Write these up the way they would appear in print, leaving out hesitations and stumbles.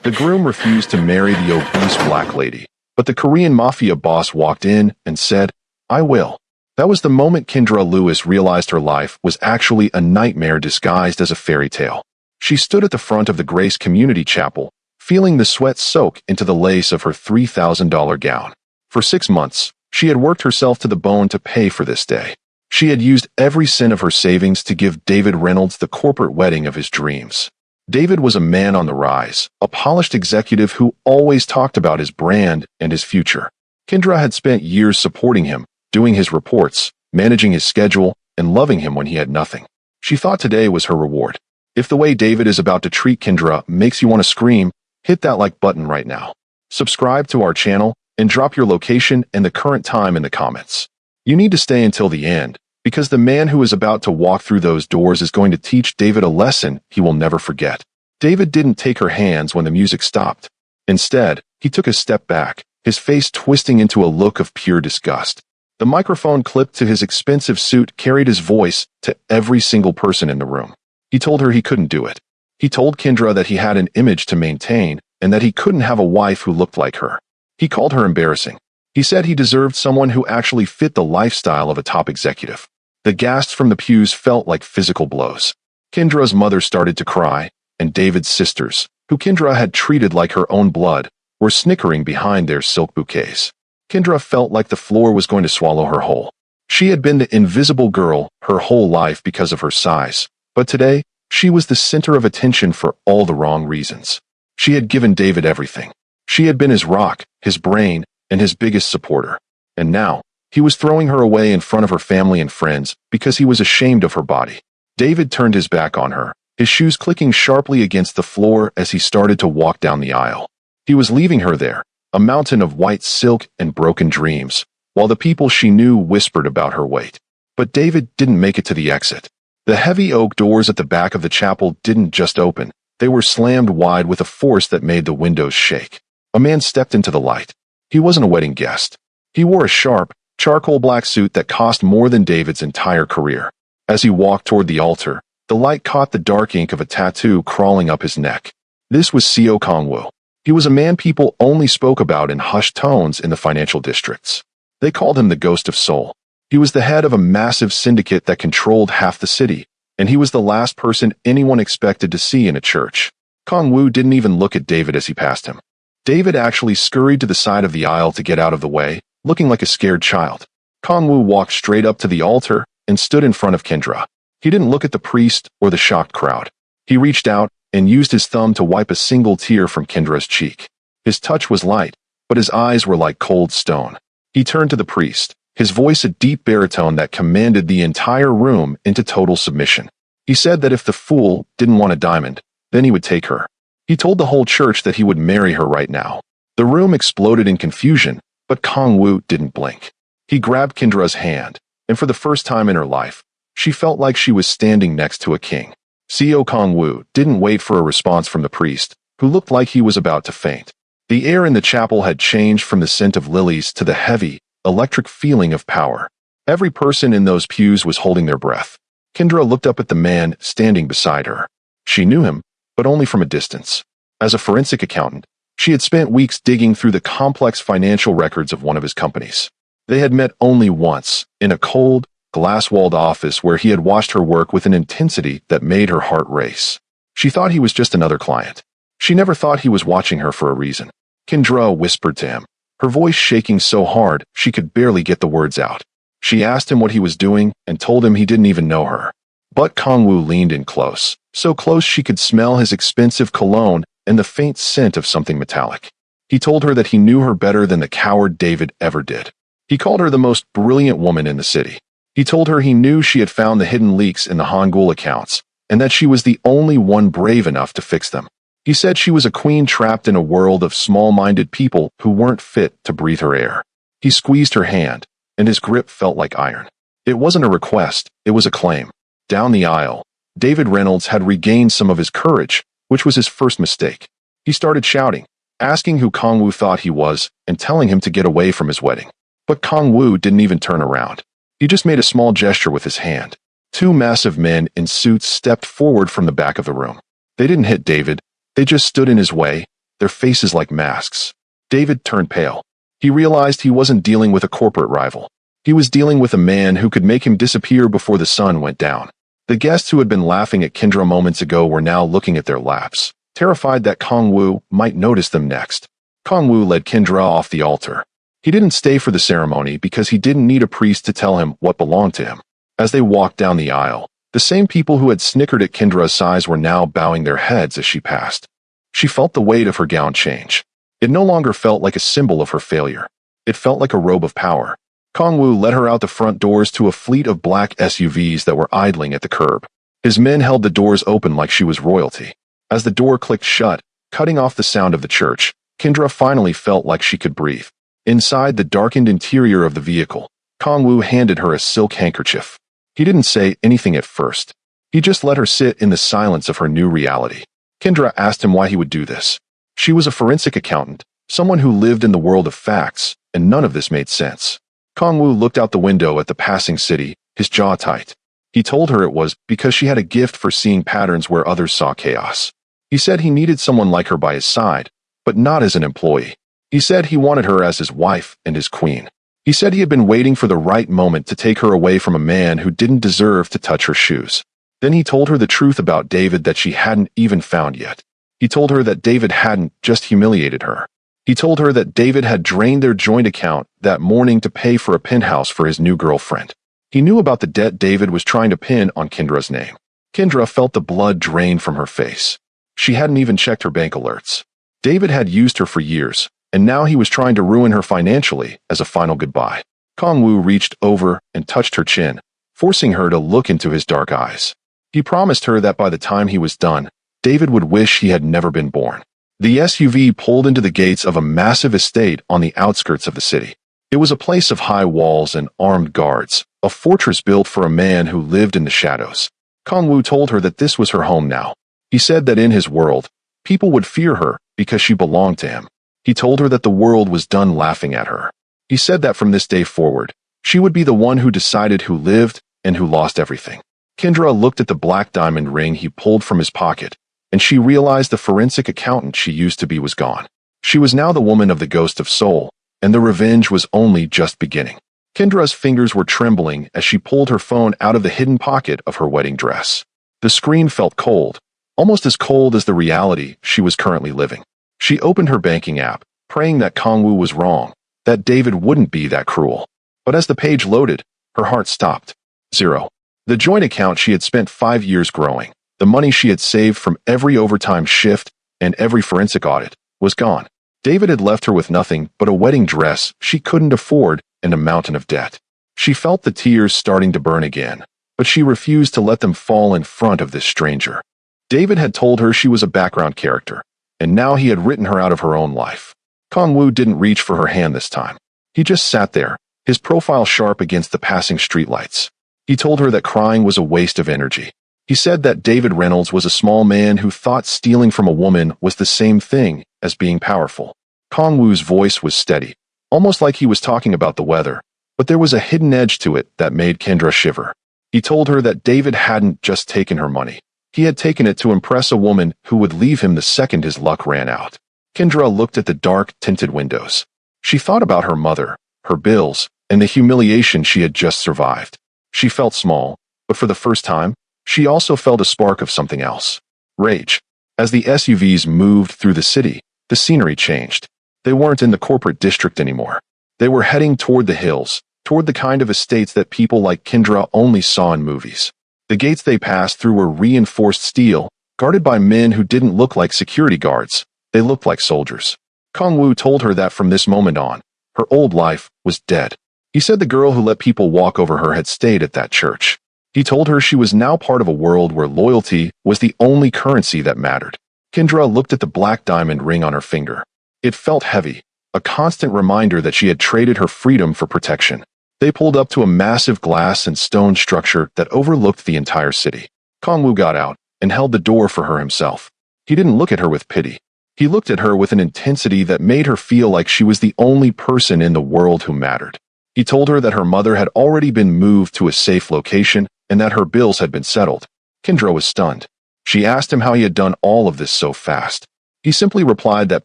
The groom refused to marry the obese black lady, but the Korean Mafia boss walked in and said, "I will." That was the moment Kendra Lewis realized her life was actually a nightmare disguised as a fairy tale. She stood at the front of the Grace Community Chapel, feeling the sweat soak into the lace of her $3,000 gown. For 6 months, she had worked herself to the bone to pay for this day. She had used every cent of her savings to give David Reynolds the corporate wedding of his dreams. David was a man on the rise, a polished executive who always talked about his brand and his future. Kendra had spent years supporting him, doing his reports, managing his schedule, and loving him when he had nothing. She thought today was her reward. If the way David is about to treat Kendra makes you want to scream, hit that like button right now. Subscribe to our channel and drop your location and the current time in the comments. You need to stay until the end, because the man who is about to walk through those doors is going to teach David a lesson he will never forget. David didn't take her hands when the music stopped. Instead, he took a step back, his face twisting into a look of pure disgust. The microphone clipped to his expensive suit carried his voice to every single person in the room. He told her he couldn't do it. He told Kendra that he had an image to maintain and that he couldn't have a wife who looked like her. He called her embarrassing. He said he deserved someone who actually fit the lifestyle of a top executive. The gasps from the pews felt like physical blows. Kendra's mother started to cry, and David's sisters, who Kendra had treated like her own blood, were snickering behind their silk bouquets. Kendra felt like the floor was going to swallow her whole. She had been the invisible girl her whole life because of her size, but today, she was the center of attention for all the wrong reasons. She had given David everything. She had been his rock, his brain, and his biggest supporter. And now, he was throwing her away in front of her family and friends because he was ashamed of her body. David turned his back on her, his shoes clicking sharply against the floor as he started to walk down the aisle. He was leaving her there, a mountain of white silk and broken dreams, while the people she knew whispered about her weight. But David didn't make it to the exit. The heavy oak doors at the back of the chapel didn't just open, they were slammed wide with a force that made the windows shake. A man stepped into the light. He wasn't a wedding guest. He wore a sharp, charcoal black suit that cost more than David's entire career. As he walked toward the altar, the light caught the dark ink of a tattoo crawling up his neck. This was Seo Kong-woo. He was a man people only spoke about in hushed tones in the financial districts. They called him the Ghost of Seoul. He was the head of a massive syndicate that controlled half the city, and he was the last person anyone expected to see in a church. Kong-woo didn't even look at David as he passed him. David actually scurried to the side of the aisle to get out of the way, looking like a scared child. Kong-woo walked straight up to the altar and stood in front of Kendra. He didn't look at the priest or the shocked crowd. He reached out and used his thumb to wipe a single tear from Kendra's cheek. His touch was light, but his eyes were like cold stone. He turned to the priest, his voice a deep baritone that commanded the entire room into total submission. He said that if the fool didn't want a diamond, then he would take her. He told the whole church that he would marry her right now. The room exploded in confusion, but Kong-woo didn't blink. He grabbed Kendra's hand, and for the first time in her life, she felt like she was standing next to a king. Seo Kong-woo didn't wait for a response from the priest, who looked like he was about to faint. The air in the chapel had changed from the scent of lilies to the heavy, electric feeling of power. Every person in those pews was holding their breath. Kendra looked up at the man standing beside her. She knew him, but only from a distance. As a forensic accountant, she had spent weeks digging through the complex financial records of one of his companies. They had met only once, in a cold, glass-walled office where he had watched her work with an intensity that made her heart race. She thought he was just another client. She never thought he was watching her for a reason. Kendra whispered to him, her voice shaking so hard she could barely get the words out. She asked him what he was doing and told him he didn't even know her. But Kong-woo leaned in close, so close she could smell his expensive cologne and the faint scent of something metallic. He told her that he knew her better than the coward David ever did. He called her the most brilliant woman in the city. He told her he knew she had found the hidden leaks in the Hangul accounts, and that she was the only one brave enough to fix them. He said she was a queen trapped in a world of small-minded people who weren't fit to breathe her air. He squeezed her hand, and his grip felt like iron. It wasn't a request, it was a claim. Down the aisle, David Reynolds had regained some of his courage, which was his first mistake. He started shouting, asking who Kong-woo thought he was, and telling him to get away from his wedding. But Kong-woo didn't even turn around. He just made a small gesture with his hand. Two massive men in suits stepped forward from the back of the room. They didn't hit David, they just stood in his way, their faces like masks. David turned pale. He realized he wasn't dealing with a corporate rival. He was dealing with a man who could make him disappear before the sun went down. The guests who had been laughing at Kendra moments ago were now looking at their laps, terrified that Kong-woo might notice them next. Kong-woo led Kendra off the altar. He didn't stay for the ceremony because he didn't need a priest to tell him what belonged to him. As they walked down the aisle, the same people who had snickered at Kendra's size were now bowing their heads as she passed. She felt the weight of her gown change. It no longer felt like a symbol of her failure. It felt like a robe of power. Kong-woo led her out the front doors to a fleet of black SUVs that were idling at the curb. His men held the doors open like she was royalty. As the door clicked shut, cutting off the sound of the church, Kendra finally felt like she could breathe. Inside the darkened interior of the vehicle, Kong-woo handed her a silk handkerchief. He didn't say anything at first. He just let her sit in the silence of her new reality. Kendra asked him why he would do this. She was a forensic accountant, someone who lived in the world of facts, and none of this made sense. Kong-woo looked out the window at the passing city, his jaw tight. He told her it was because she had a gift for seeing patterns where others saw chaos. He said he needed someone like her by his side, but not as an employee. He said he wanted her as his wife and his queen. He said he had been waiting for the right moment to take her away from a man who didn't deserve to touch her shoes. Then he told her the truth about David that she hadn't even found yet. He told her that David hadn't just humiliated her. He told her that David had drained their joint account that morning to pay for a penthouse for his new girlfriend. He knew about the debt David was trying to pin on Kendra's name. Kendra felt the blood drain from her face. She hadn't even checked her bank alerts. David had used her for years, and now he was trying to ruin her financially as a final goodbye. Kong-woo reached over and touched her chin, forcing her to look into his dark eyes. He promised her that by the time he was done, David would wish he had never been born. The SUV pulled into the gates of a massive estate on the outskirts of the city. It was a place of high walls and armed guards, a fortress built for a man who lived in the shadows. Kong-woo told her that this was her home now. He said that in his world, people would fear her because she belonged to him. He told her that the world was done laughing at her. He said that from this day forward, she would be the one who decided who lived and who lost everything. Kendra looked at the black diamond ring he pulled from his pocket, and she realized the forensic accountant she used to be was gone. She was now the woman of the ghost of soul, and the revenge was only just beginning. Kendra's fingers were trembling as she pulled her phone out of the hidden pocket of her wedding dress. The screen felt cold, almost as cold as the reality she was currently living. She opened her banking app, praying that Kong-woo was wrong, that David wouldn't be that cruel. But as the page loaded, her heart stopped. 0. The joint account she had spent 5 years growing, the money she had saved from every overtime shift and every forensic audit, was gone. David had left her with nothing but a wedding dress she couldn't afford and a mountain of debt. She felt the tears starting to burn again, but she refused to let them fall in front of this stranger. David had told her she was a background character, and now he had written her out of her own life. Kong-woo didn't reach for her hand this time. He just sat there, his profile sharp against the passing streetlights. He told her that crying was a waste of energy. He said that David Reynolds was a small man who thought stealing from a woman was the same thing as being powerful. Kong-woo's voice was steady, almost like he was talking about the weather, but there was a hidden edge to it that made Kendra shiver. He told her that David hadn't just taken her money. He had taken it to impress a woman who would leave him the second his luck ran out. Kendra looked at the dark, tinted windows. She thought about her mother, her bills, and the humiliation she had just survived. She felt small, but for the first time, she also felt a spark of something else. Rage. As the SUVs moved through the city, the scenery changed. They weren't in the corporate district anymore. They were heading toward the hills, toward the kind of estates that people like Kendra only saw in movies. The gates they passed through were reinforced steel, guarded by men who didn't look like security guards. They looked like soldiers. Kong-woo told her that from this moment on, her old life was dead. He said the girl who let people walk over her had stayed at that church. He told her she was now part of a world where loyalty was the only currency that mattered. Kendra looked at the black diamond ring on her finger. It felt heavy, a constant reminder that she had traded her freedom for protection. They pulled up to a massive glass and stone structure that overlooked the entire city. Kong-woo got out and held the door for her himself. He didn't look at her with pity. He looked at her with an intensity that made her feel like she was the only person in the world who mattered. He told her that her mother had already been moved to a safe location and that her bills had been settled. Kendra was stunned. She asked him how he had done all of this so fast. He simply replied that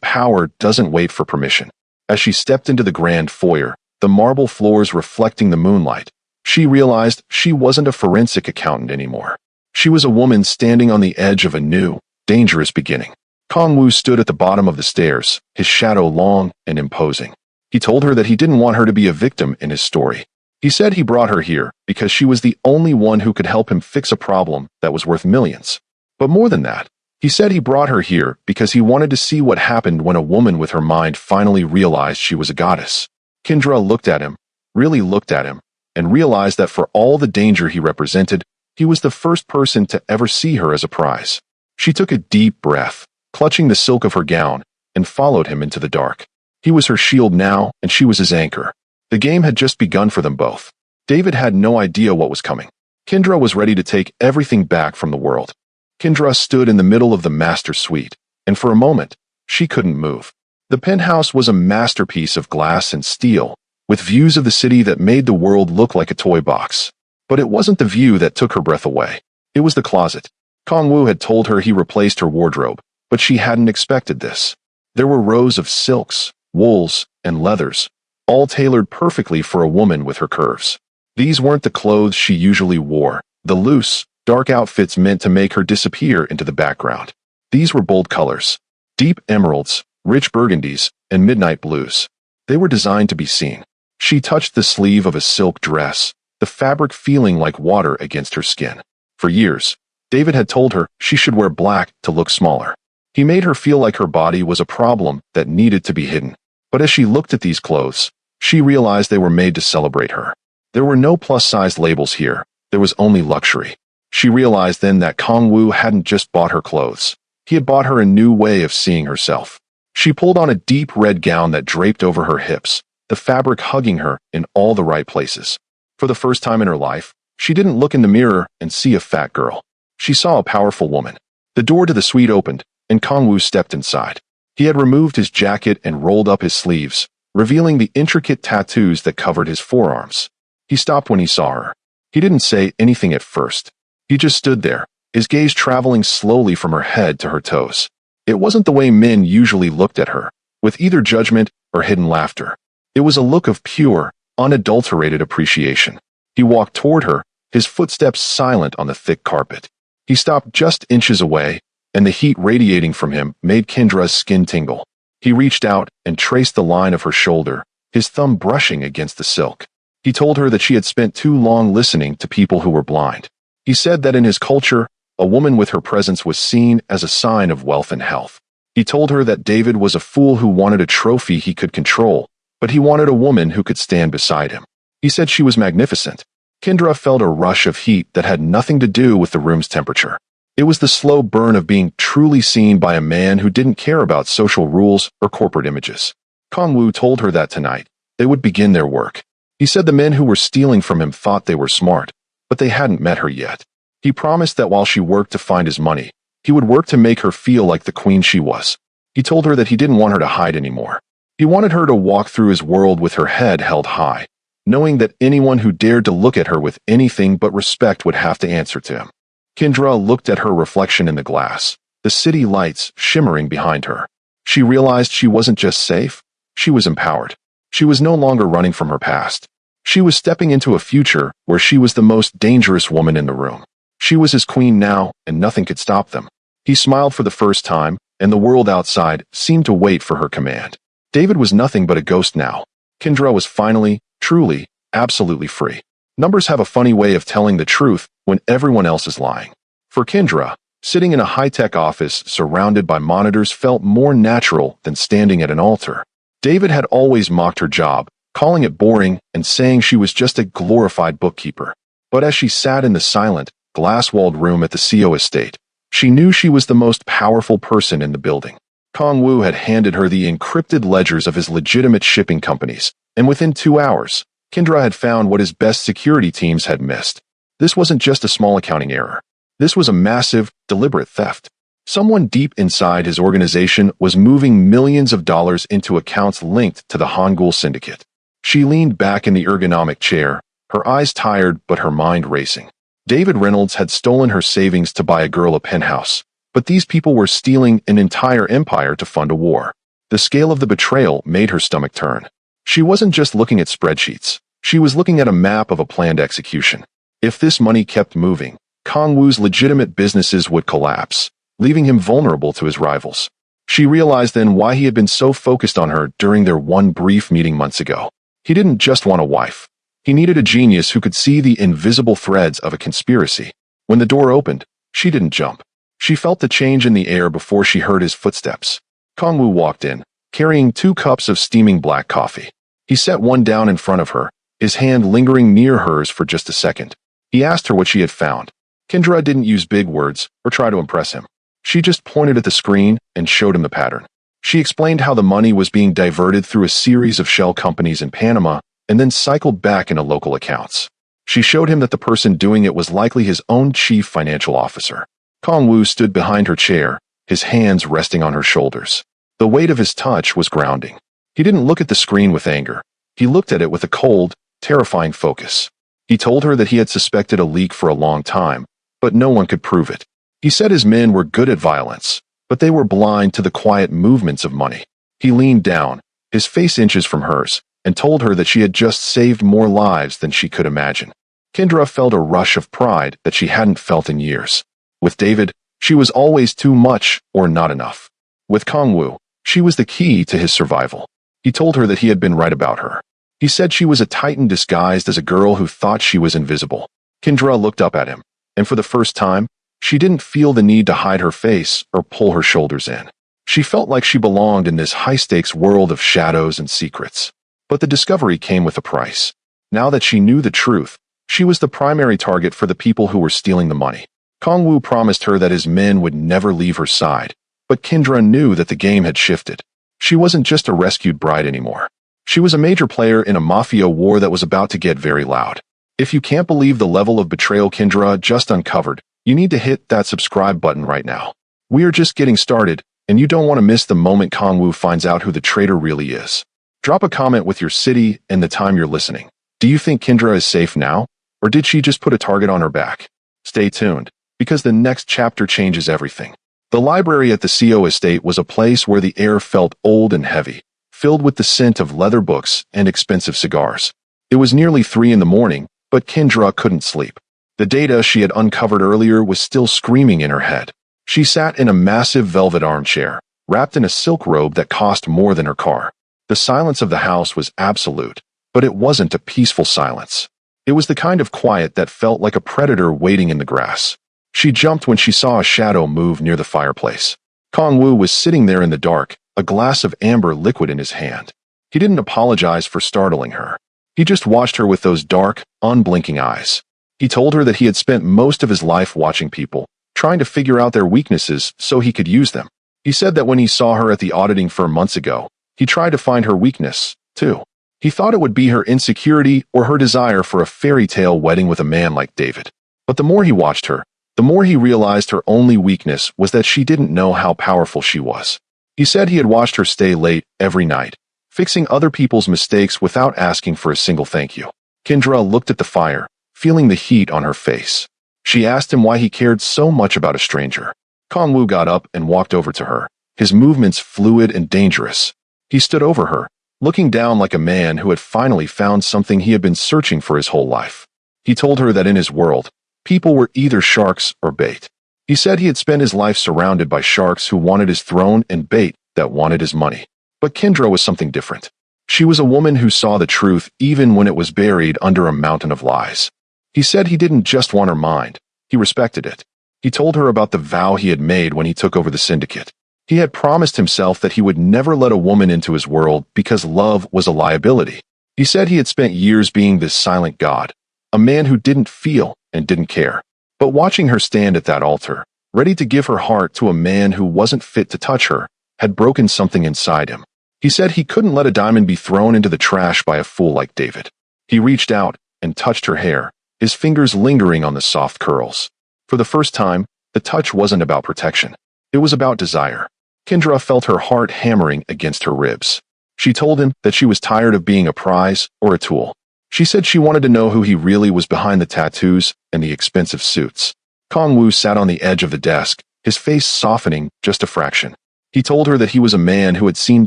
power doesn't wait for permission. As she stepped into the grand foyer, the marble floors reflecting the moonlight, she realized she wasn't a forensic accountant anymore. She was a woman standing on the edge of a new, dangerous beginning. Kong Wu stood at the bottom of the stairs, his shadow long and imposing. He told her that he didn't want her to be a victim in his story. He said he brought her here because she was the only one who could help him fix a problem that was worth millions. But more than that, he said he brought her here because he wanted to see what happened when a woman with her mind finally realized she was a goddess. Kendra looked at him, really looked at him, and realized that for all the danger he represented, he was the first person to ever see her as a prize. She took a deep breath, clutching the silk of her gown, and followed him into the dark. He was her shield now, and she was his anchor. The game had just begun for them both. David had no idea what was coming. Kendra was ready to take everything back from the world. Kendra stood in the middle of the master suite, and for a moment, she couldn't move. The penthouse was a masterpiece of glass and steel, with views of the city that made the world look like a toy box. But it wasn't the view that took her breath away. It was the closet. Kong Wu had told her he replaced her wardrobe, but she hadn't expected this. There were rows of silks, wools, and leathers, all tailored perfectly for a woman with her curves. These weren't the clothes she usually wore, the loose, dark outfits meant to make her disappear into the background. These were bold colors, deep emeralds, rich burgundies, and midnight blues. They were designed to be seen. She touched the sleeve of a silk dress, the fabric feeling like water against her skin. For years, David had told her she should wear black to look smaller. He made her feel like her body was a problem that needed to be hidden. But as she looked at these clothes, she realized they were made to celebrate her. There were no plus-sized labels here. There was only luxury. She realized then that Kong Wu hadn't just bought her clothes. He had bought her a new way of seeing herself. She pulled on a deep red gown that draped over her hips, the fabric hugging her in all the right places. For the first time in her life, she didn't look in the mirror and see a fat girl. She saw a powerful woman. The door to the suite opened, and Kong Wu stepped inside. He had removed his jacket and rolled up his sleeves, revealing the intricate tattoos that covered his forearms. He stopped when he saw her. He didn't say anything at first. He just stood there, his gaze traveling slowly from her head to her toes. It wasn't the way men usually looked at her, with either judgment or hidden laughter. It was a look of pure, unadulterated appreciation. He walked toward her, his footsteps silent on the thick carpet. He stopped just inches away, and the heat radiating from him made Kendra's skin tingle. He reached out and traced the line of her shoulder, his thumb brushing against the silk. He told her that she had spent too long listening to people who were blind. He said that in his culture, a woman with her presence was seen as a sign of wealth and health. He told her that David was a fool who wanted a trophy he could control, but he wanted a woman who could stand beside him. He said she was magnificent. Kendra felt a rush of heat that had nothing to do with the room's temperature. It was the slow burn of being truly seen by a man who didn't care about social rules or corporate images. Kong Wu told her that tonight they would begin their work. He said the men who were stealing from him thought they were smart, but they hadn't met her yet. He promised that while she worked to find his money, he would work to make her feel like the queen she was. He told her that he didn't want her to hide anymore. He wanted her to walk through his world with her head held high, knowing that anyone who dared to look at her with anything but respect would have to answer to him. Kendra looked at her reflection in the glass, the city lights shimmering behind her. She realized she wasn't just safe, she was empowered. She was no longer running from her past. She was stepping into a future where she was the most dangerous woman in the room. She was his queen now, and nothing could stop them. He smiled for the first time, and the world outside seemed to wait for her command. David was nothing but a ghost now. Kendra was finally, truly, absolutely free. Numbers have a funny way of telling the truth when everyone else is lying. For Kendra, sitting in a high-tech office surrounded by monitors felt more natural than standing at an altar. David had always mocked her job, calling it boring and saying she was just a glorified bookkeeper. But as she sat in the silent, glass-walled room at the CO estate, she knew she was the most powerful person in the building. Kong Wu had handed her the encrypted ledgers of his legitimate shipping companies, and within 2 hours, Kendra had found what his best security teams had missed. This wasn't just a small accounting error. This was a massive, deliberate theft. Someone deep inside his organization was moving millions of dollars into accounts linked to the Hangul syndicate. She leaned back in the ergonomic chair, her eyes tired but her mind racing. David Reynolds had stolen her savings to buy a girl a penthouse, But these people were stealing an entire empire to fund a war. The scale of the betrayal made her stomach turn. She wasn't just looking at spreadsheets. She was looking at a map of a planned execution. If this money kept moving, Kongwu's legitimate businesses would collapse, leaving him vulnerable to his rivals. She realized then why he had been so focused on her during their one brief meeting months ago. He didn't just want a wife. He needed a genius who could see the invisible threads of a conspiracy. When the door opened, she didn't jump. She felt the change in the air before she heard his footsteps. Kongwu walked in, carrying 2 cups of steaming black coffee. He set one down in front of her, his hand lingering near hers for just a second. He asked her what she had found. Kendra didn't use big words or try to impress him. She just pointed at the screen and showed him the pattern. She explained how the money was being diverted through a series of shell companies in Panama and then cycled back into local accounts. She showed him that the person doing it was likely his own chief financial officer. Kongwu stood behind her chair, his hands resting on her shoulders. The weight of his touch was grounding. He didn't look at the screen with anger. He looked at it with a cold, terrifying focus. He told her that he had suspected a leak for a long time, but no one could prove it. He said his men were good at violence, but they were blind to the quiet movements of money. He leaned down, his face inches from hers, and told her that she had just saved more lives than she could imagine. Kendra felt a rush of pride that she hadn't felt in years. With David, she was always too much or not enough. With Kongwu, she was the key to his survival. He told her that he had been right about her. He said she was a titan disguised as a girl who thought she was invisible. Kendra looked up at him, and for the first time, she didn't feel the need to hide her face or pull her shoulders in. She felt like she belonged in this high-stakes world of shadows and secrets. But the discovery came with a price. Now that she knew the truth, she was the primary target for the people who were stealing the money. Kongwu promised her that his men would never leave her side, but Kendra knew that the game had shifted. She wasn't just a rescued bride anymore. She was a major player in a Mafia war that was about to get very loud. If you can't believe the level of betrayal Kendra just uncovered, you need to hit that subscribe button right now. We are just getting started, and you don't want to miss the moment Kongwu finds out who the traitor really is. Drop a comment with your city and the time you're listening. Do you think Kendra is safe now, or did she just put a target on her back? Stay tuned, because the next chapter changes everything. The library at the CO estate was a place where the air felt old and heavy, filled with the scent of leather books and expensive cigars. It was nearly 3 in the morning, but Kendra couldn't sleep. The data she had uncovered earlier was still screaming in her head. She sat in a massive velvet armchair, wrapped in a silk robe that cost more than her car. The silence of the house was absolute, but it wasn't a peaceful silence. It was the kind of quiet that felt like a predator waiting in the grass. She jumped when she saw a shadow move near the fireplace. Kongwu was sitting there in the dark, a glass of amber liquid in his hand. He didn't apologize for startling her. He just watched her with those dark, unblinking eyes. He told her that he had spent most of his life watching people, trying to figure out their weaknesses so he could use them. He said that when he saw her at the auditing firm months ago, he tried to find her weakness, too. He thought it would be her insecurity or her desire for a fairy tale wedding with a man like David. But the more he watched her, the more he realized her only weakness was that she didn't know how powerful she was. He said he had watched her stay late every night, fixing other people's mistakes without asking for a single thank you. Kendra looked at the fire, feeling the heat on her face. She asked him why he cared so much about a stranger. Kongwu got up and walked over to her, his movements fluid and dangerous. He stood over her, looking down like a man who had finally found something he had been searching for his whole life. He told her that in his world, people were either sharks or bait. He said he had spent his life surrounded by sharks who wanted his throne and bait that wanted his money. But Kendra was something different. She was a woman who saw the truth even when it was buried under a mountain of lies. He said he didn't just want her mind, he respected it. He told her about the vow he had made when he took over the syndicate. He had promised himself that he would never let a woman into his world because love was a liability. He said he had spent years being this silent god, a man who didn't feel and didn't care. But watching her stand at that altar, ready to give her heart to a man who wasn't fit to touch her, had broken something inside him. He said he couldn't let a diamond be thrown into the trash by a fool like David. He reached out and touched her hair, his fingers lingering on the soft curls. For the first time, the touch wasn't about protection. It was about desire. Kendra felt her heart hammering against her ribs. She told him that she was tired of being a prize or a tool. She said she wanted to know who he really was behind the tattoos and the expensive suits. Kongwu sat on the edge of the desk, his face softening just a fraction. He told her that he was a man who had seen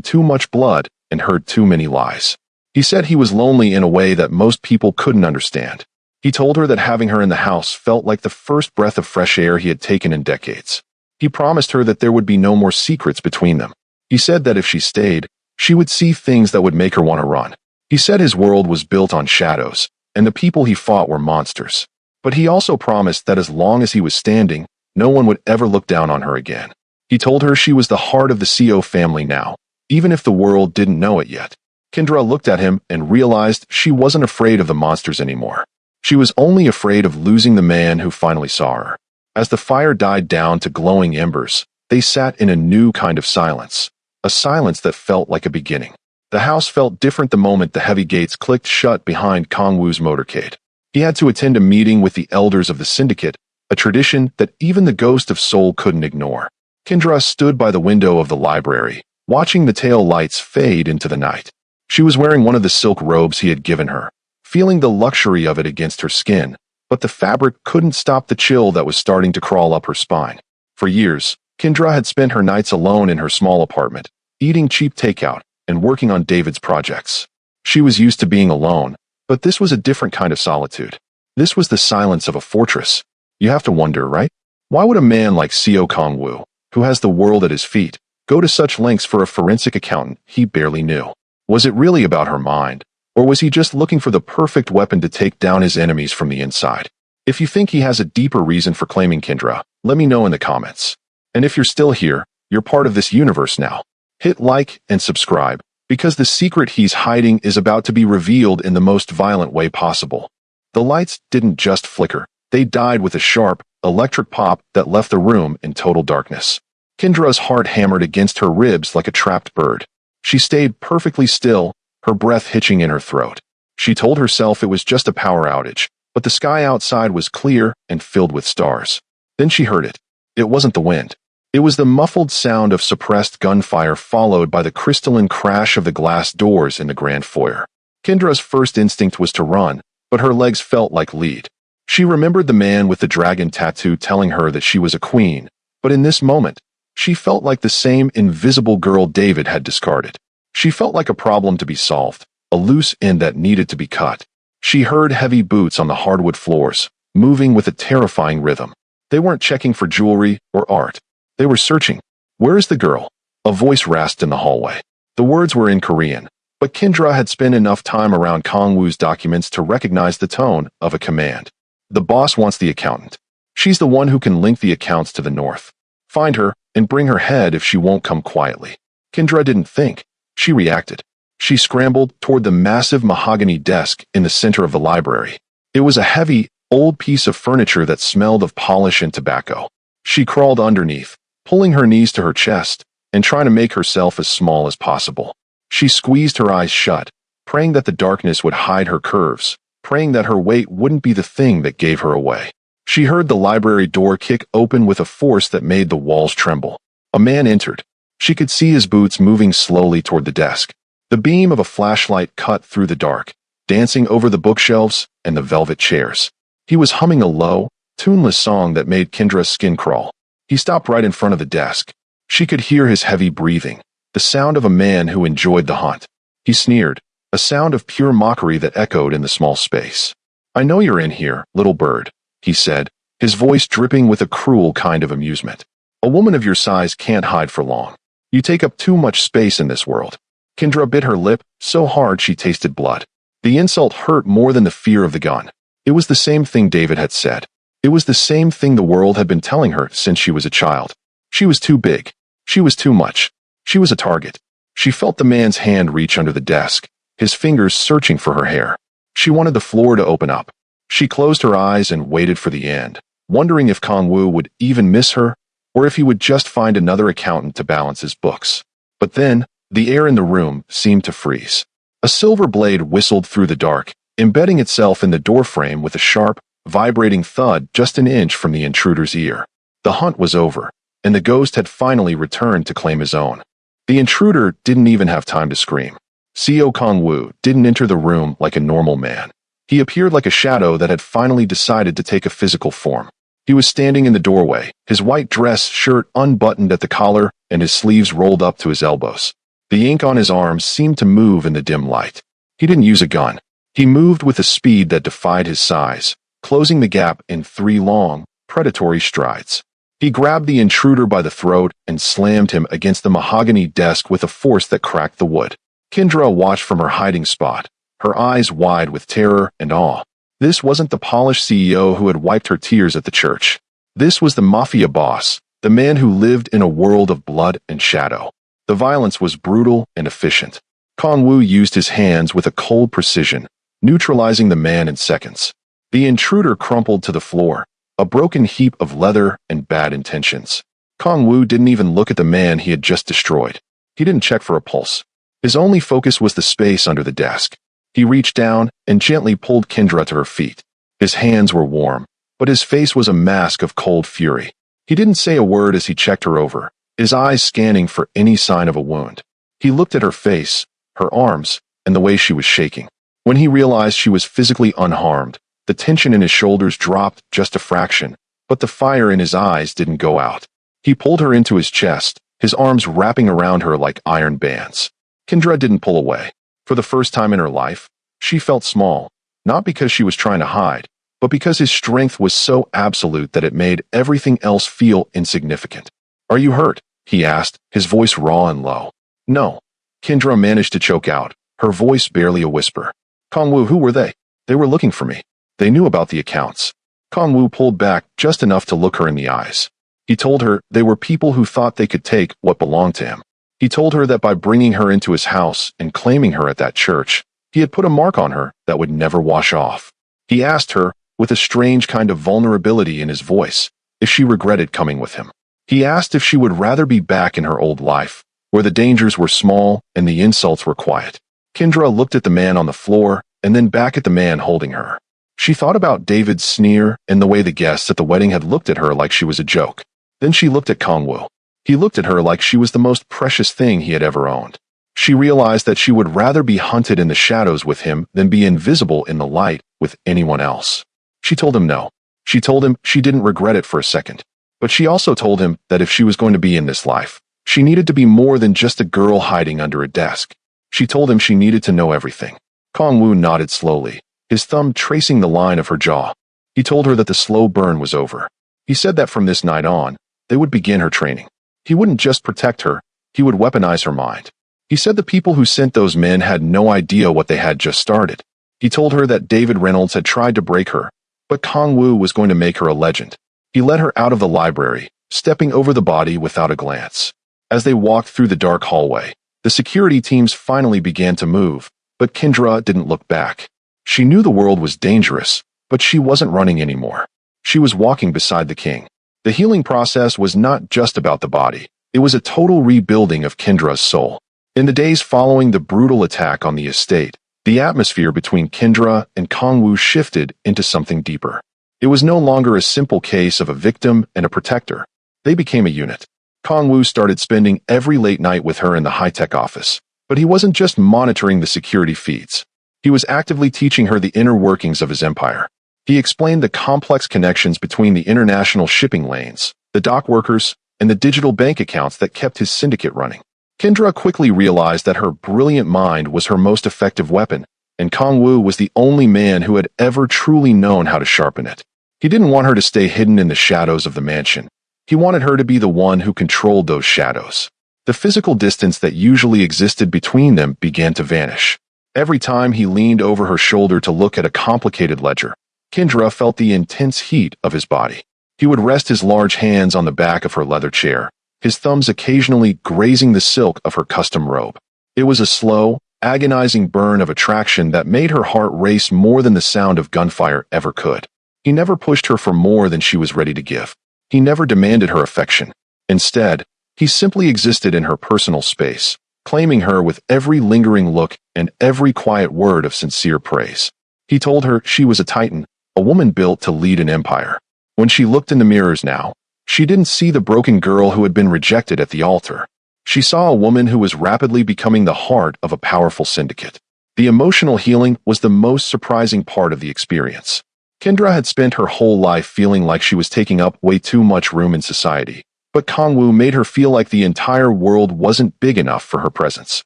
too much blood and heard too many lies. He said he was lonely in a way that most people couldn't understand. He told her that having her in the house felt like the first breath of fresh air he had taken in decades. He promised her that there would be no more secrets between them. He said that if she stayed, she would see things that would make her want to run. He said his world was built on shadows, and the people he fought were monsters. But he also promised that as long as he was standing, no one would ever look down on her again. He told her she was the heart of the CO family now, even if the world didn't know it yet. Kendra looked at him and realized she wasn't afraid of the monsters anymore. She was only afraid of losing the man who finally saw her. As the fire died down to glowing embers, they sat in a new kind of silence, a silence that felt like a beginning. The house felt different the moment the heavy gates clicked shut behind Kong Wu's motorcade. He had to attend a meeting with the elders of the syndicate, a tradition that even the ghost of Soul couldn't ignore. Kendra stood by the window of the library, watching the tail lights fade into the night. She was wearing one of the silk robes he had given her, feeling the luxury of it against her skin, but the fabric couldn't stop the chill that was starting to crawl up her spine. For years, Kendra had spent her nights alone in her small apartment, eating cheap takeout and working on David's projects. She was used to being alone, but this was a different kind of solitude. This was the silence of a fortress. You have to wonder, right? Why would a man like CO Kong Wu, who has the world at his feet, go to such lengths for a forensic accountant he barely knew? Was it really about her mind, or was he just looking for the perfect weapon to take down his enemies from the inside? If you think he has a deeper reason for claiming Kendra, let me know in the comments. And if you're still here, you're part of this universe now. Hit like and subscribe, because the secret he's hiding is about to be revealed in the most violent way possible. The lights didn't just flicker, they died with a sharp, electric pop that left the room in total darkness. Kendra's heart hammered against her ribs like a trapped bird. She stayed perfectly still, her breath hitching in her throat. She told herself it was just a power outage, but the sky outside was clear and filled with stars. Then she heard it. It wasn't the wind. It was the muffled sound of suppressed gunfire followed by the crystalline crash of the glass doors in the grand foyer. Kendra's first instinct was to run, but her legs felt like lead. She remembered the man with the dragon tattoo telling her that she was a queen, but in this moment, she felt like the same invisible girl David had discarded. She felt like a problem to be solved, a loose end that needed to be cut. She heard heavy boots on the hardwood floors, moving with a terrifying rhythm. They weren't checking for jewelry or art. They were searching. "Where is the girl?" A voice rasped in the hallway. The words were in Korean, but Kendra had spent enough time around Kong Wu's documents to recognize the tone of a command. "The boss wants the accountant. She's the one who can link the accounts to the north. Find her and bring her head if she won't come quietly." Kendra didn't think. She reacted. She scrambled toward the massive mahogany desk in the center of the library. It was a heavy, old piece of furniture that smelled of polish and tobacco. She crawled underneath, pulling her knees to her chest and trying to make herself as small as possible. She squeezed her eyes shut, praying that the darkness would hide her curves, praying that her weight wouldn't be the thing that gave her away. She heard the library door kick open with a force that made the walls tremble. A man entered. She could see his boots moving slowly toward the desk. The beam of a flashlight cut through the dark, dancing over the bookshelves and the velvet chairs. He was humming a low, tuneless song that made Kendra's skin crawl. He stopped right in front of the desk. She could hear his heavy breathing, the sound of a man who enjoyed the hunt. He sneered, a sound of pure mockery that echoed in the small space. "I know you're in here, little bird," he said, his voice dripping with a cruel kind of amusement. "A woman of your size can't hide for long. You take up too much space in this world." Kendra bit her lip so hard she tasted blood. The insult hurt more than the fear of the gun. It was the same thing David had said. It was the same thing the world had been telling her since she was a child. She was too big. She was too much. She was a target. She felt the man's hand reach under the desk, his fingers searching for her hair. She wanted the floor to open up. She closed her eyes and waited for the end, wondering if Kong Wu would even miss her, or if he would just find another accountant to balance his books. But then, the air in the room seemed to freeze. A silver blade whistled through the dark, embedding itself in the doorframe with a sharp, vibrating thud just an inch from the intruder's ear. The hunt was over, and the ghost had finally returned to claim his own. The intruder didn't even have time to scream. CO Kong Wu didn't enter the room like a normal man. He appeared like a shadow that had finally decided to take a physical form. He was standing in the doorway, his white dress shirt unbuttoned at the collar and his sleeves rolled up to his elbows. The ink on his arms seemed to move in the dim light. He didn't use a gun. He moved with a speed that defied his size, closing the gap in 3 long, predatory strides. He grabbed the intruder by the throat and slammed him against the mahogany desk with a force that cracked the wood. Kendra watched from her hiding spot, her eyes wide with terror and awe. This wasn't the polished CEO who had wiped her tears at the church. This was the Mafia boss, the man who lived in a world of blood and shadow. The violence was brutal and efficient. Kong-woo used his hands with a cold precision, neutralizing the man in seconds. The intruder crumpled to the floor, a broken heap of leather and bad intentions. Kong-woo didn't even look at the man he had just destroyed. He didn't check for a pulse. His only focus was the space under the desk. He reached down and gently pulled Kendra to her feet. His hands were warm, but his face was a mask of cold fury. He didn't say a word as he checked her over, his eyes scanning for any sign of a wound. He looked at her face, her arms, and the way she was shaking. When he realized she was physically unharmed, the tension in his shoulders dropped just a fraction, but the fire in his eyes didn't go out. He pulled her into his chest, his arms wrapping around her like iron bands. Kendra didn't pull away. For the first time in her life, she felt small, not because she was trying to hide, but because his strength was so absolute that it made everything else feel insignificant. "Are you hurt?" he asked, his voice raw and low. "No." Kendra managed to choke out, her voice barely a whisper. "Kong-woo, who were they?" "They were looking for me. They knew about the accounts." Kong-woo pulled back just enough to look her in the eyes. He told her they were people who thought they could take what belonged to him. He told her that by bringing her into his house and claiming her at that church, he had put a mark on her that would never wash off. He asked her, with a strange kind of vulnerability in his voice, if she regretted coming with him. He asked if she would rather be back in her old life, where the dangers were small and the insults were quiet. Kendra looked at the man on the floor and then back at the man holding her. She thought about David's sneer and the way the guests at the wedding had looked at her like she was a joke. Then she looked at Kong-woo. He looked at her like she was the most precious thing he had ever owned. She realized that she would rather be hunted in the shadows with him than be invisible in the light with anyone else. She told him no. She told him she didn't regret it for a second. But she also told him that if she was going to be in this life, she needed to be more than just a girl hiding under a desk. She told him she needed to know everything. Kong-woo nodded slowly, his thumb tracing the line of her jaw. He told her that the slow burn was over. He said that from this night on, they would begin her training. He wouldn't just protect her, he would weaponize her mind. He said the people who sent those men had no idea what they had just started. He told her that David Reynolds had tried to break her, but Kong-woo was going to make her a legend. He led her out of the library, stepping over the body without a glance. As they walked through the dark hallway, the security teams finally began to move, but Kendra didn't look back. She knew the world was dangerous, but she wasn't running anymore. She was walking beside the king. The healing process was not just about the body. It was a total rebuilding of Kendra's soul. In the days following the brutal attack on the estate, the atmosphere between Kendra and Kong-woo shifted into something deeper. It was no longer a simple case of a victim and a protector. They became a unit. Kong-woo started spending every late night with her in the high-tech office. But he wasn't just monitoring the security feeds. He was actively teaching her the inner workings of his empire. He explained the complex connections between the international shipping lanes, the dock workers, and the digital bank accounts that kept his syndicate running. Kendra quickly realized that her brilliant mind was her most effective weapon, and Kong-woo was the only man who had ever truly known how to sharpen it. He didn't want her to stay hidden in the shadows of the mansion. He wanted her to be the one who controlled those shadows. The physical distance that usually existed between them began to vanish. Every time he leaned over her shoulder to look at a complicated ledger, Kendra felt the intense heat of his body. He would rest his large hands on the back of her leather chair, his thumbs occasionally grazing the silk of her custom robe. It was a slow, agonizing burn of attraction that made her heart race more than the sound of gunfire ever could. He never pushed her for more than she was ready to give. He never demanded her affection. Instead, he simply existed in her personal space, claiming her with every lingering look and every quiet word of sincere praise. He told her she was a titan, a woman built to lead an empire. When she looked in the mirrors now, she didn't see the broken girl who had been rejected at the altar. She saw a woman who was rapidly becoming the heart of a powerful syndicate. The emotional healing was the most surprising part of the experience. Kendra had spent her whole life feeling like she was taking up way too much room in society, but Kangwoo made her feel like the entire world wasn't big enough for her presence.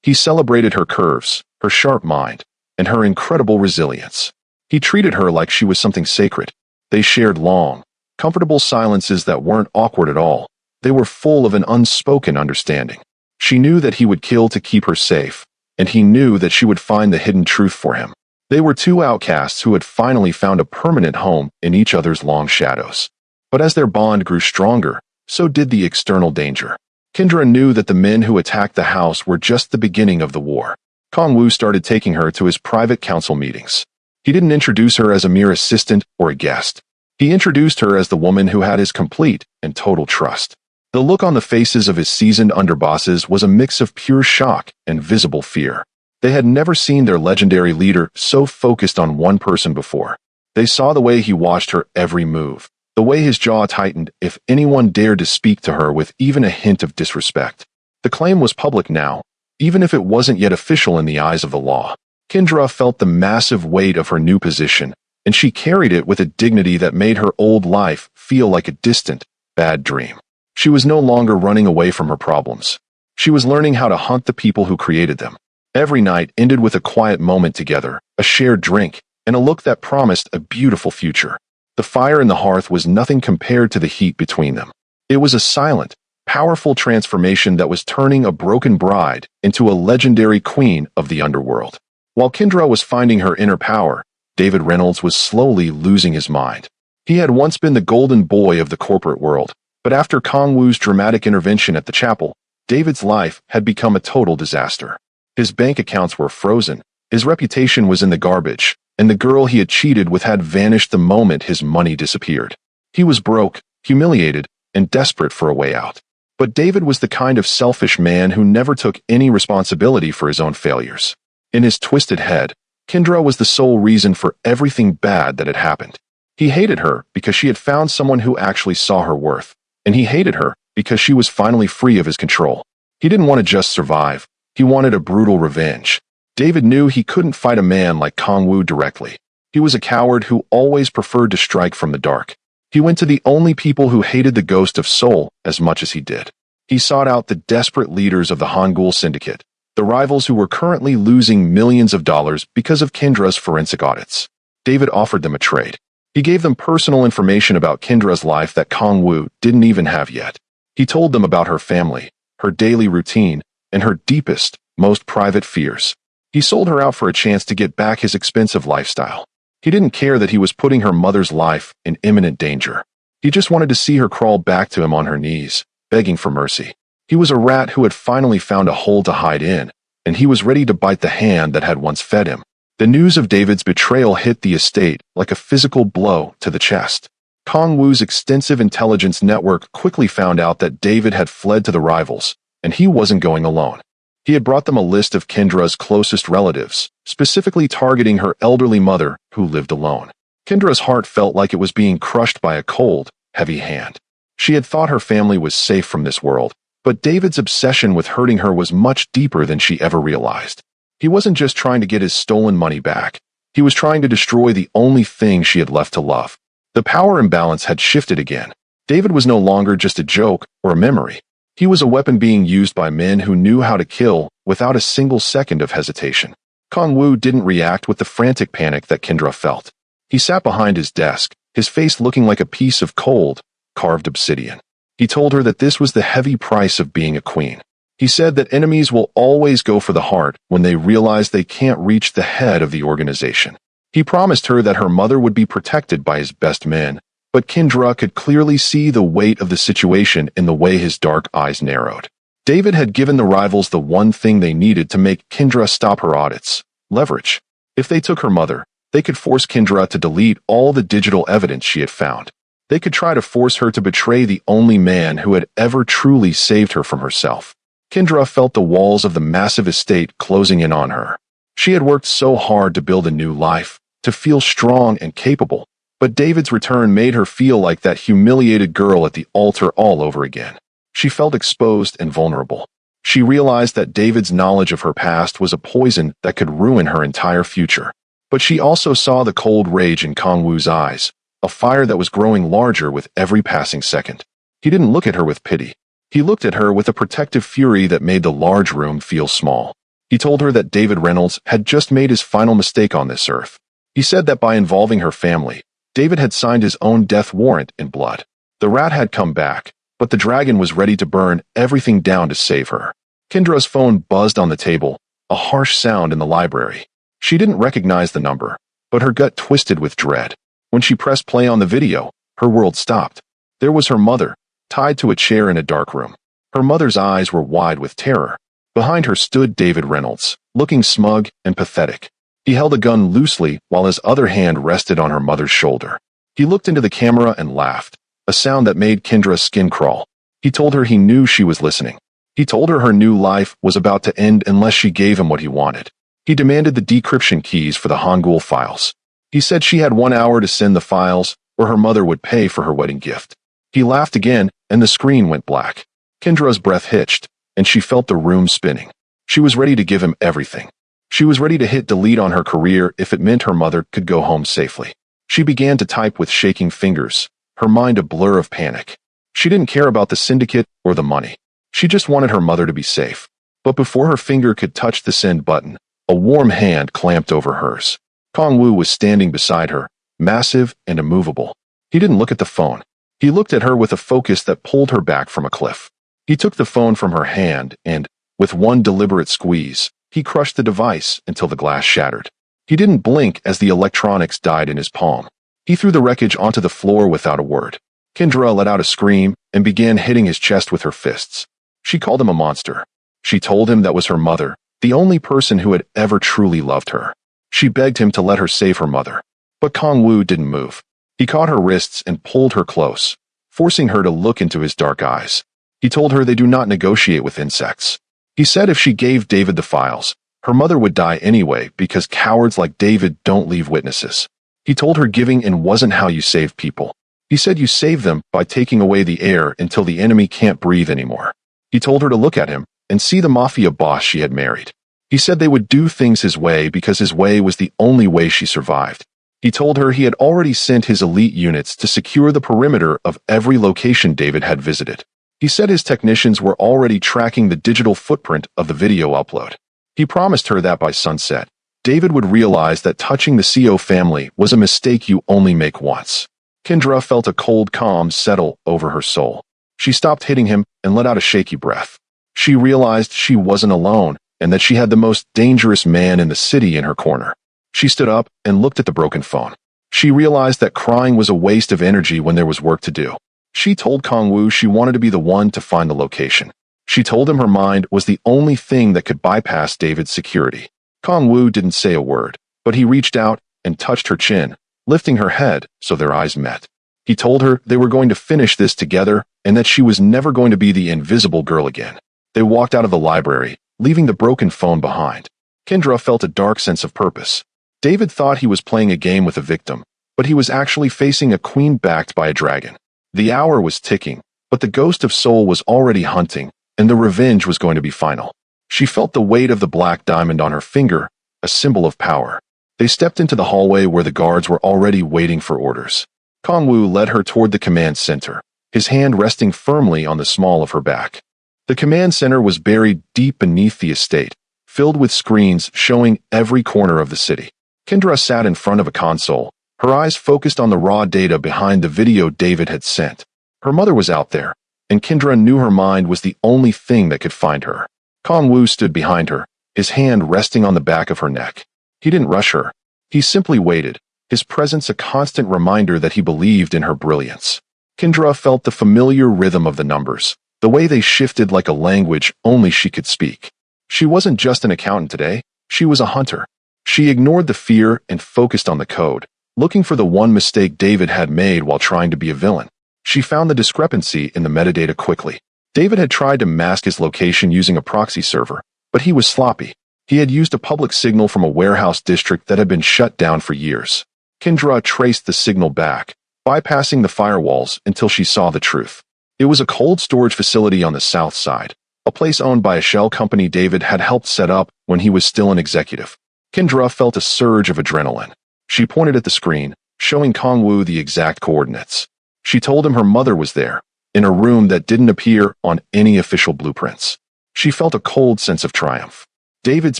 He celebrated her curves, her sharp mind, and her incredible resilience. He treated her like she was something sacred. They shared long, comfortable silences that weren't awkward at all. They were full of an unspoken understanding. She knew that he would kill to keep her safe, and he knew that she would find the hidden truth for him. They were two outcasts who had finally found a permanent home in each other's long shadows. But as their bond grew stronger, so did the external danger. Kendra knew that the men who attacked the house were just the beginning of the war. Kangwoo started taking her to his private council meetings. He didn't introduce her as a mere assistant or a guest. He introduced her as the woman who had his complete and total trust. The look on the faces of his seasoned underbosses was a mix of pure shock and visible fear. They had never seen their legendary leader so focused on one person before. They saw the way he watched her every move, the way his jaw tightened if anyone dared to speak to her with even a hint of disrespect. The claim was public now, even if it wasn't yet official in the eyes of the law. Kendra felt the massive weight of her new position, and she carried it with a dignity that made her old life feel like a distant, bad dream. She was no longer running away from her problems. She was learning how to hunt the people who created them. Every night ended with a quiet moment together, a shared drink, and a look that promised a beautiful future. The fire in the hearth was nothing compared to the heat between them. It was a silent, powerful transformation that was turning a broken bride into a legendary queen of the underworld. While Kendra was finding her inner power, David Reynolds was slowly losing his mind. He had once been the golden boy of the corporate world, but after Kangwoo's dramatic intervention at the chapel, David's life had become a total disaster. His bank accounts were frozen, his reputation was in the garbage, and the girl he had cheated with had vanished the moment his money disappeared. He was broke, humiliated, and desperate for a way out. But David was the kind of selfish man who never took any responsibility for his own failures. In his twisted head, Kendra was the sole reason for everything bad that had happened. He hated her because she had found someone who actually saw her worth, and he hated her because she was finally free of his control. He didn't want to just survive. He wanted a brutal revenge. David knew he couldn't fight a man like Kangwoo directly. He was a coward who always preferred to strike from the dark. He went to the only people who hated the ghost of Seoul as much as he did. He sought out the desperate leaders of the Hangul Syndicate, the rivals who were currently losing millions of dollars because of Kendra's forensic audits. David offered them a trade. He gave them personal information about Kendra's life that Kangwoo didn't even have yet. He told them about her family, her daily routine, and her deepest, most private fears. He sold her out for a chance to get back his expensive lifestyle. He didn't care that he was putting her mother's life in imminent danger. He just wanted to see her crawl back to him on her knees, begging for mercy. He was a rat who had finally found a hole to hide in, and he was ready to bite the hand that had once fed him. The news of David's betrayal hit the estate like a physical blow to the chest. Kangwoo's extensive intelligence network quickly found out that David had fled to the rivals, and he wasn't going alone. He had brought them a list of Kendra's closest relatives, specifically targeting her elderly mother, who lived alone. Kendra's heart felt like it was being crushed by a cold, heavy hand. She had thought her family was safe from this world, but David's obsession with hurting her was much deeper than she ever realized. He wasn't just trying to get his stolen money back. He was trying to destroy the only thing she had left to love. The power imbalance had shifted again. David was no longer just a joke or a memory. He was a weapon being used by men who knew how to kill without a single second of hesitation. Kangwoo didn't react with the frantic panic that Kendra felt. He sat behind his desk, his face looking like a piece of cold, carved obsidian. He told her that this was the heavy price of being a queen. He said that enemies will always go for the heart when they realize they can't reach the head of the organization. He promised her that her mother would be protected by his best men, but Kendra could clearly see the weight of the situation in the way his dark eyes narrowed. David had given the rivals the one thing they needed to make Kendra stop her audits: leverage. If they took her mother, they could force Kendra to delete all the digital evidence she had found. They could try to force her to betray the only man who had ever truly saved her from herself. Kendra felt the walls of the massive estate closing in on her. She had worked so hard to build a new life, to feel strong and capable, but David's return made her feel like that humiliated girl at the altar all over again. She felt exposed and vulnerable. She realized that David's knowledge of her past was a poison that could ruin her entire future. But she also saw the cold rage in Kong Wu's eyes, a fire that was growing larger with every passing second. He didn't look at her with pity. He looked at her with a protective fury that made the large room feel small. He told her that David Reynolds had just made his final mistake on this earth. He said that by involving her family, David had signed his own death warrant in blood. The rat had come back, but the dragon was ready to burn everything down to save her. Kendra's phone buzzed on the table, a harsh sound in the library. She didn't recognize the number, but her gut twisted with dread. When she pressed play on the video, her world stopped. There was her mother, tied to a chair in a dark room. Her mother's eyes were wide with terror. Behind her stood David Reynolds, looking smug and pathetic. He held a gun loosely while his other hand rested on her mother's shoulder. He looked into the camera and laughed, a sound that made Kendra's skin crawl. He told her he knew she was listening. He told her new life was about to end unless she gave him what he wanted. He demanded the decryption keys for the Hangul files. He said she had 1 hour to send the files, or her mother would pay for her wedding gift. He laughed again, and the screen went black. Kendra's breath hitched, and she felt the room spinning. She was ready to give him everything. She was ready to hit delete on her career if it meant her mother could go home safely. She began to type with shaking fingers, her mind a blur of panic. She didn't care about the syndicate or the money. She just wanted her mother to be safe. But before her finger could touch the send button, a warm hand clamped over hers. Kong Wu was standing beside her, massive and immovable. He didn't look at the phone. He looked at her with a focus that pulled her back from a cliff. He took the phone from her hand and, with one deliberate squeeze, he crushed the device until the glass shattered. He didn't blink as the electronics died in his palm. He threw the wreckage onto the floor without a word. Kendra let out a scream and began hitting his chest with her fists. She called him a monster. She told him that was her mother, the only person who had ever truly loved her. She begged him to let her save her mother. But Kong Wu didn't move. He caught her wrists and pulled her close, forcing her to look into his dark eyes. He told her they do not negotiate with insects. He said if she gave David the files, her mother would die anyway because cowards like David don't leave witnesses. He told her giving in wasn't how you save people. He said you save them by taking away the air until the enemy can't breathe anymore. He told her to look at him and see the Mafia boss she had married. He said they would do things his way because his way was the only way she survived. He told her he had already sent his elite units to secure the perimeter of every location David had visited. He said his technicians were already tracking the digital footprint of the video upload. He promised her that by sunset, David would realize that touching the CO family was a mistake you only make once. Kendra felt a cold calm settle over her soul. She stopped hitting him and let out a shaky breath. She realized she wasn't alone and that she had the most dangerous man in the city in her corner. She stood up and looked at the broken phone. She realized that crying was a waste of energy when there was work to do. She told Kong Wu she wanted to be the one to find the location. She told him her mind was the only thing that could bypass David's security. Kong Wu didn't say a word, but he reached out and touched her chin, lifting her head so their eyes met. He told her they were going to finish this together and that she was never going to be the invisible girl again. They walked out of the library, leaving the broken phone behind. Kendra felt a dark sense of purpose. David thought he was playing a game with a victim, but he was actually facing a queen backed by a dragon. The hour was ticking, but the ghost of Soul was already hunting, and the revenge was going to be final. She felt the weight of the black diamond on her finger, a symbol of power. They stepped into the hallway where the guards were already waiting for orders. Kong Wu led her toward the command center, his hand resting firmly on the small of her back. The command center was buried deep beneath the estate, filled with screens showing every corner of the city. Kendra sat in front of a console, her eyes focused on the raw data behind the video David had sent. Her mother was out there, and Kendra knew her mind was the only thing that could find her. Kong Wu stood behind her, his hand resting on the back of her neck. He didn't rush her. He simply waited, his presence a constant reminder that he believed in her brilliance. Kendra felt the familiar rhythm of the numbers, the way they shifted like a language only she could speak. She wasn't just an accountant today, she was a hunter. She ignored the fear and focused on the code, looking for the one mistake David had made while trying to be a villain. She found the discrepancy in the metadata quickly. David had tried to mask his location using a proxy server, but he was sloppy. He had used a public signal from a warehouse district that had been shut down for years. Kendra traced the signal back, bypassing the firewalls until she saw the truth. It was a cold storage facility on the south side, a place owned by a shell company David had helped set up when he was still an executive. Kendra felt a surge of adrenaline. She pointed at the screen, showing Kongwu the exact coordinates. She told him her mother was there, in a room that didn't appear on any official blueprints. She felt a cold sense of triumph. David's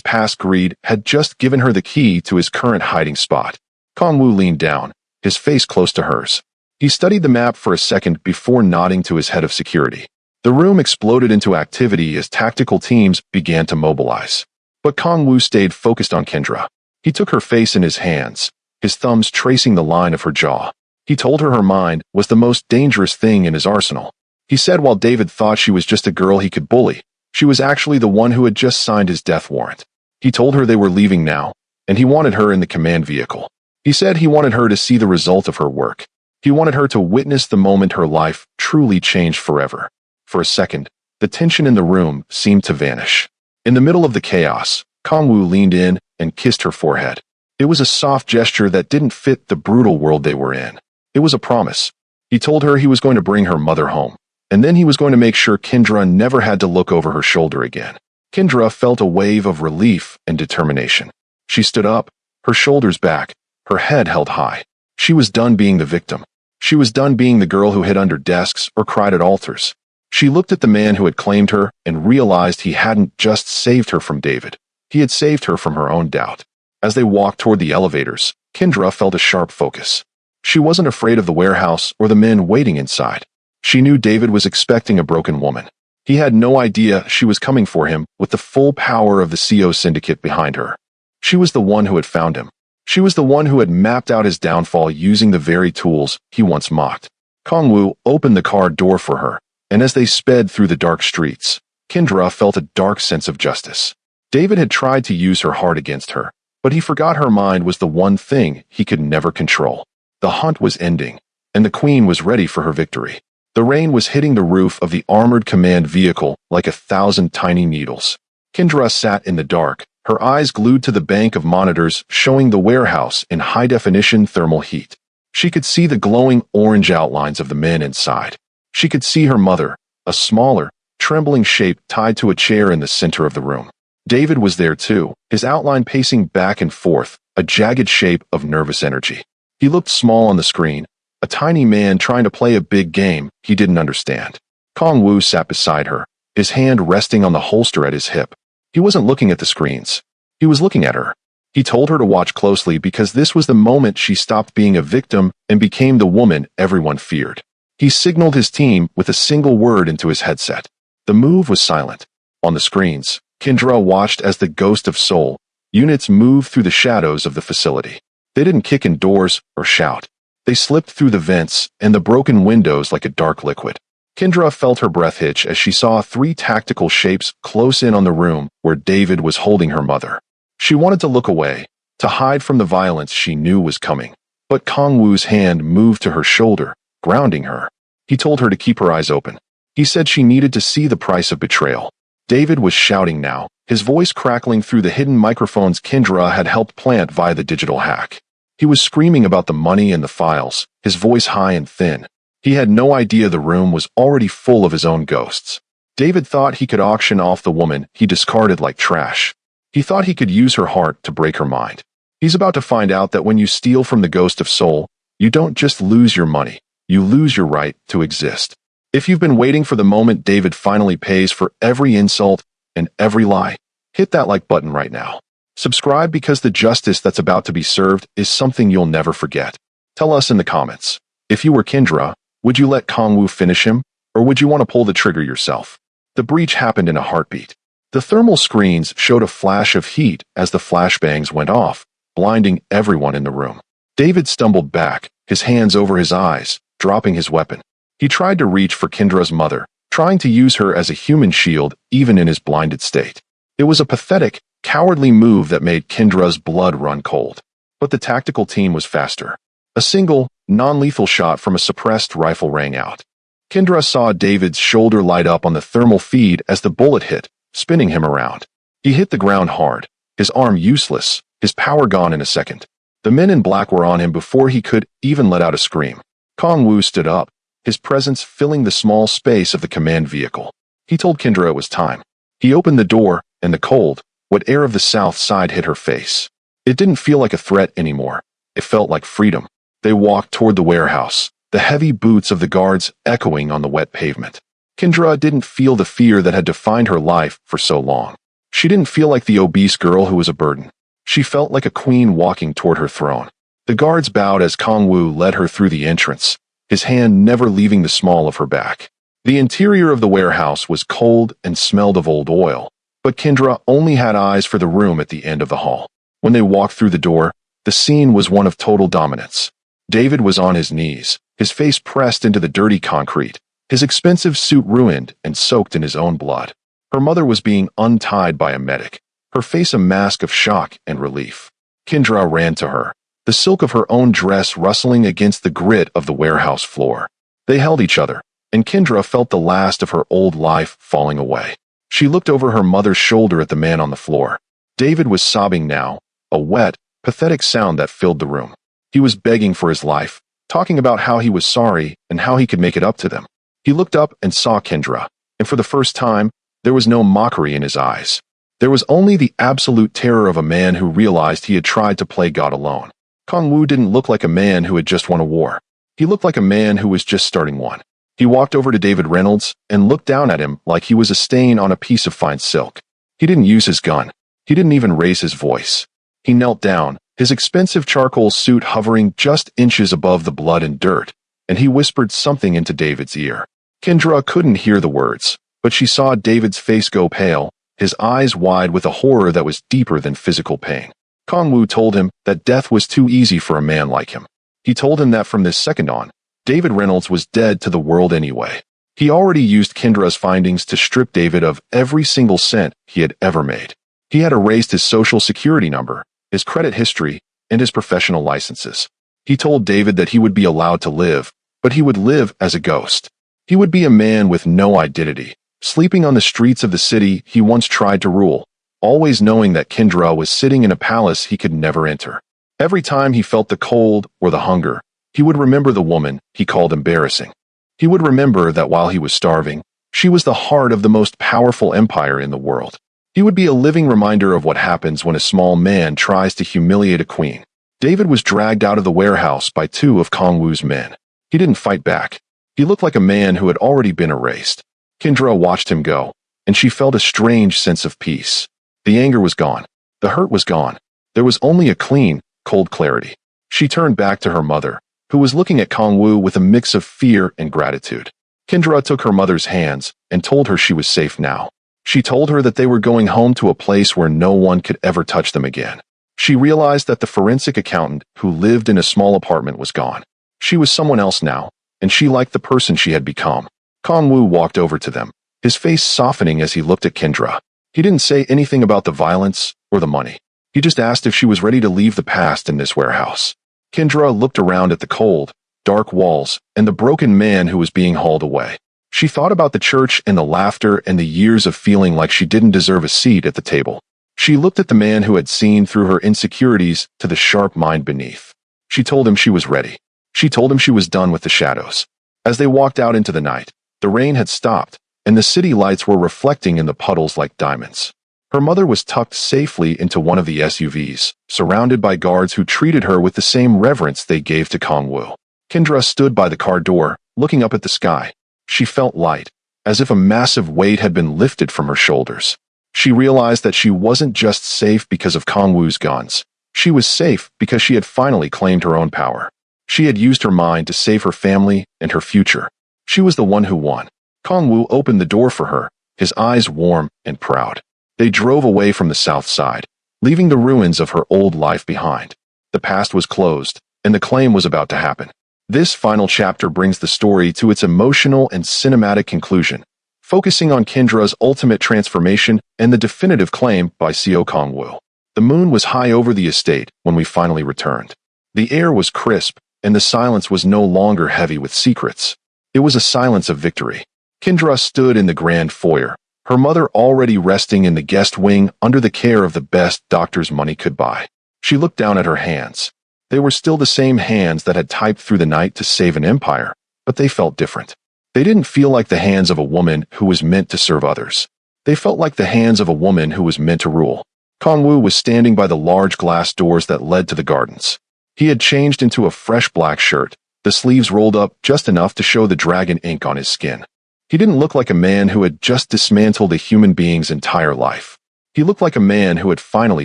past greed had just given her the key to his current hiding spot. Kongwu leaned down, his face close to hers. He studied the map for a second before nodding to his head of security. The room exploded into activity as tactical teams began to mobilize. But Kongwu stayed focused on Kendra. He took her face in his hands, his thumbs tracing the line of her jaw. He told her mind was the most dangerous thing in his arsenal. He said while David thought she was just a girl he could bully, she was actually the one who had just signed his death warrant. He told her they were leaving now, and he wanted her in the command vehicle. He said he wanted her to see the result of her work. He wanted her to witness the moment her life truly changed forever. For a second, the tension in the room seemed to vanish. In the middle of the chaos, Kongwu leaned in and kissed her forehead. It was a soft gesture that didn't fit the brutal world they were in. It was a promise. He told her he was going to bring her mother home, and then he was going to make sure Kendra never had to look over her shoulder again. Kendra felt a wave of relief and determination. She stood up, her shoulders back, her head held high. She was done being the victim. She was done being the girl who hid under desks or cried at altars. She looked at the man who had claimed her and realized he hadn't just saved her from David. He had saved her from her own doubt. As they walked toward the elevators, Kendra felt a sharp focus. She wasn't afraid of the warehouse or the men waiting inside. She knew David was expecting a broken woman. He had no idea she was coming for him with the full power of the CO syndicate behind her. She was the one who had found him. She was the one who had mapped out his downfall using the very tools he once mocked. Kongwu opened the car door for her, and as they sped through the dark streets, Kendra felt a dark sense of justice. David had tried to use her heart against her, but he forgot her mind was the one thing he could never control. The hunt was ending, and the queen was ready for her victory. The rain was hitting the roof of the armored command vehicle like 1,000 tiny needles. Kendra sat in the dark, her eyes glued to the bank of monitors showing the warehouse in high-definition thermal heat. She could see the glowing orange outlines of the men inside. She could see her mother, a smaller, trembling shape tied to a chair in the center of the room. David was there too, his outline pacing back and forth, a jagged shape of nervous energy. He looked small on the screen, a tiny man trying to play a big game he didn't understand. Kongwu sat beside her, his hand resting on the holster at his hip. He wasn't looking at the screens. He was looking at her. He told her to watch closely because this was the moment she stopped being a victim and became the woman everyone feared. He signaled his team with a single word into his headset. The move was silent. On the screens, Kendra watched as the Ghost of Soul units moved through the shadows of the facility. They didn't kick in doors or shout. They slipped through the vents and the broken windows like a dark liquid. Kendra felt her breath hitch as she saw 3 tactical shapes close in on the room where David was holding her mother. She wanted to look away, to hide from the violence she knew was coming. But Kongwu's hand moved to her shoulder, grounding her. He told her to keep her eyes open. He said she needed to see the price of betrayal. David was shouting now, his voice crackling through the hidden microphones Kendra had helped plant via the digital hack. He was screaming about the money and the files, his voice high and thin. He had no idea the room was already full of his own ghosts. David thought he could auction off the woman he discarded like trash. He thought he could use her heart to break her mind. He's about to find out that when you steal from the Ghost of Soul, you don't just lose your money, you lose your right to exist. If you've been waiting for the moment David finally pays for every insult and every lie, hit that like button right now. Subscribe because the justice that's about to be served is something you'll never forget. Tell us in the comments. If you were Kendra, would you let Kongwu finish him, or would you want to pull the trigger yourself? The breach happened in a heartbeat. The thermal screens showed a flash of heat as the flashbangs went off, blinding everyone in the room. David stumbled back, his hands over his eyes, dropping his weapon. He tried to reach for Kendra's mother, trying to use her as a human shield even in his blinded state. It was a pathetic, cowardly move that made Kendra's blood run cold. But the tactical team was faster. A single, non-lethal shot from a suppressed rifle rang out. Kendra saw David's shoulder light up on the thermal feed as the bullet hit, spinning him around. He hit the ground hard, his arm useless, his power gone in a second. The men in black were on him before he could even let out a scream. Kongwu stood up, his presence filling the small space of the command vehicle. He told Kendra it was time. He opened the door, and the cold, wet air of the south side hit her face. It didn't feel like a threat anymore. It felt like freedom. They walked toward the warehouse, the heavy boots of the guards echoing on the wet pavement. Kendra didn't feel the fear that had defined her life for so long. She didn't feel like the obese girl who was a burden. She felt like a queen walking toward her throne. The guards bowed as Kong Wu led her through the entrance, his hand never leaving the small of her back. The interior of the warehouse was cold and smelled of old oil, but Kendra only had eyes for the room at the end of the hall. When they walked through the door, the scene was one of total dominance. David was on his knees, his face pressed into the dirty concrete, his expensive suit ruined and soaked in his own blood. Her mother was being untied by a medic, her face a mask of shock and relief. Kendra ran to her, the silk of her own dress rustling against the grit of the warehouse floor. They held each other, and Kendra felt the last of her old life falling away. She looked over her mother's shoulder at the man on the floor. David was sobbing now, a wet, pathetic sound that filled the room. He was begging for his life, talking about how he was sorry and how he could make it up to them. He looked up and saw Kendra, and for the first time, there was no mockery in his eyes. There was only the absolute terror of a man who realized he had tried to play God alone. Kong Wu didn't look like a man who had just won a war. He looked like a man who was just starting one. He walked over to David Reynolds and looked down at him like he was a stain on a piece of fine silk. He didn't use his gun. He didn't even raise his voice. He knelt down, his expensive charcoal suit hovering just inches above the blood and dirt, and he whispered something into David's ear. Kendra couldn't hear the words, but she saw David's face go pale, his eyes wide with a horror that was deeper than physical pain. Kong Wu told him that death was too easy for a man like him. He told him that from this second on, David Reynolds was dead to the world anyway. He already used Kendra's findings to strip David of every single cent he had ever made. He had erased his social security number, his credit history, and his professional licenses. He told David that he would be allowed to live, but he would live as a ghost. He would be a man with no identity, sleeping on the streets of the city he once tried to rule, always knowing that Kendra was sitting in a palace he could never enter. Every time he felt the cold or the hunger, he would remember the woman he called embarrassing. He would remember that while he was starving, she was the heart of the most powerful empire in the world. He would be a living reminder of what happens when a small man tries to humiliate a queen. David was dragged out of the warehouse by two of Kong Wu's men. He didn't fight back. He looked like a man who had already been erased. Kendra watched him go, and she felt a strange sense of peace. The anger was gone. The hurt was gone. There was only a clean, cold clarity. She turned back to her mother, who was looking at Kong Wu with a mix of fear and gratitude. Kendra took her mother's hands and told her she was safe now. She told her that they were going home to a place where no one could ever touch them again. She realized that the forensic accountant who lived in a small apartment was gone. She was someone else now, and she liked the person she had become. Kong Wu walked over to them, his face softening as he looked at Kendra. He didn't say anything about the violence or the money. He just asked if she was ready to leave the past in this warehouse. Kendra looked around at the cold, dark walls and the broken man who was being hauled away. She thought about the church and the laughter and the years of feeling like she didn't deserve a seat at the table. She looked at the man who had seen through her insecurities to the sharp mind beneath. She told him she was ready. She told him she was done with the shadows. As they walked out into the night, the rain had stopped, and the city lights were reflecting in the puddles like diamonds. Her mother was tucked safely into one of the SUVs, surrounded by guards who treated her with the same reverence they gave to Kong Wu. Kendra stood by the car door, looking up at the sky. She felt light, as if a massive weight had been lifted from her shoulders. She realized that she wasn't just safe because of Kong Wu's guns. She was safe because she had finally claimed her own power. She had used her mind to save her family and her future. She was the one who won. Kong Wu opened the door for her, his eyes warm and proud. They drove away from the south side, leaving the ruins of her old life behind. The past was closed, and the claim was about to happen. This final chapter brings the story to its emotional and cinematic conclusion, focusing on Kendra's ultimate transformation and the definitive claim by CO Kong Wu. The moon was high over the estate when we finally returned. The air was crisp, and the silence was no longer heavy with secrets. It was a silence of victory. Kendra stood in the grand foyer, her mother already resting in the guest wing under the care of the best doctors money could buy. She looked down at her hands. They were still the same hands that had typed through the night to save an empire, but they felt different. They didn't feel like the hands of a woman who was meant to serve others. They felt like the hands of a woman who was meant to rule. Kong-woo was standing by the large glass doors that led to the gardens. He had changed into a fresh black shirt, the sleeves rolled up just enough to show the dragon ink on his skin. He didn't look like a man who had just dismantled a human being's entire life. He looked like a man who had finally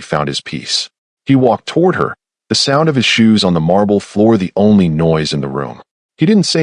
found his peace. He walked toward her, the sound of his shoes on the marble floor the only noise in the room. He didn't say